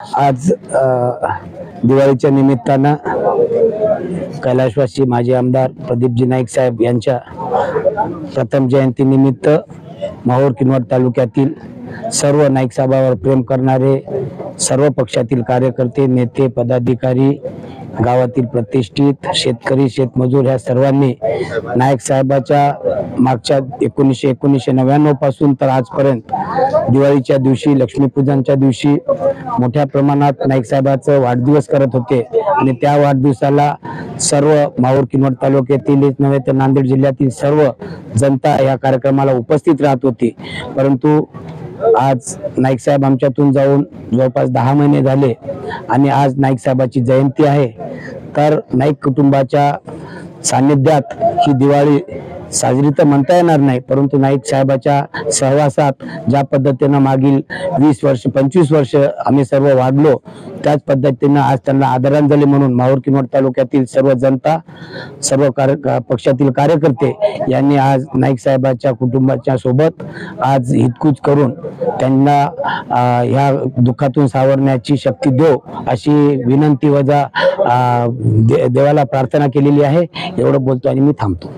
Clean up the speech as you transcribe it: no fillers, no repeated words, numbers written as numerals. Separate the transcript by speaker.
Speaker 1: आज दिवाळीच्या निमित्तानं कैलासवासी माजी आमदार प्रदीपजी नाईक साहेब यांच्या प्रथम जयंती निमित्त माहूर किनवट तालुक्यातील सर्व नाईक साहेबांवर प्रेम करणारे सर्व पक्षातील कार्यकर्ते, नेते, पदाधिकारी, गावातील प्रतिष्ठित शेतकरी, शेतमजूर ह्या सर्वांनी नाईक साहेबाच्या मागच्या 1999 पासून तर आजपर्यंत दिवाळीच्या दिवशी, लक्ष्मीपूजनच्या दिवशी मोठ्या प्रमाणात नाईक साहेबांचा वाढदिवस करत होते आणि त्या वाढदिवसाला सर्व माहूर किनवट तालुक्यातीलच नव्हे तर नांदेड जिल्ह्यातील सर्व जनता या कार्यक्रमाला उपस्थित राहत होती। परंतु आज नाईक साहेब आमच्यातून जाऊन जवळपास 10 महिने झाले आणि आज नाईक साहेबाची जयंती आहे। तर नाईक कुटुंबाच्या सानिध्यात ही दिवाळी साजरी तर म्हणता येणार नाही, परंतु नाईक साहेबाच्या सहवासात ज्या पद्धतीने मागील 20 वर्ष 25 वर्ष आम्ही सर्व वाढलो, त्याच पद्धतीने आज त्यांना आदरांजली म्हणून माहूर किनवट तालुक्यातील सर्व जनता, सर्व पक्षातील कार्यकर्ते यांनी आज नाईक साहेबाच्या कुटुंबाच्या सोबत आज हितकूच करून त्यांना ह्या दुःखातून सावरण्याची शक्ती देव अशी विनंती वजा देवाला प्रार्थना केलेली आहे। एवढं बोलतो आणि मी थांबतो।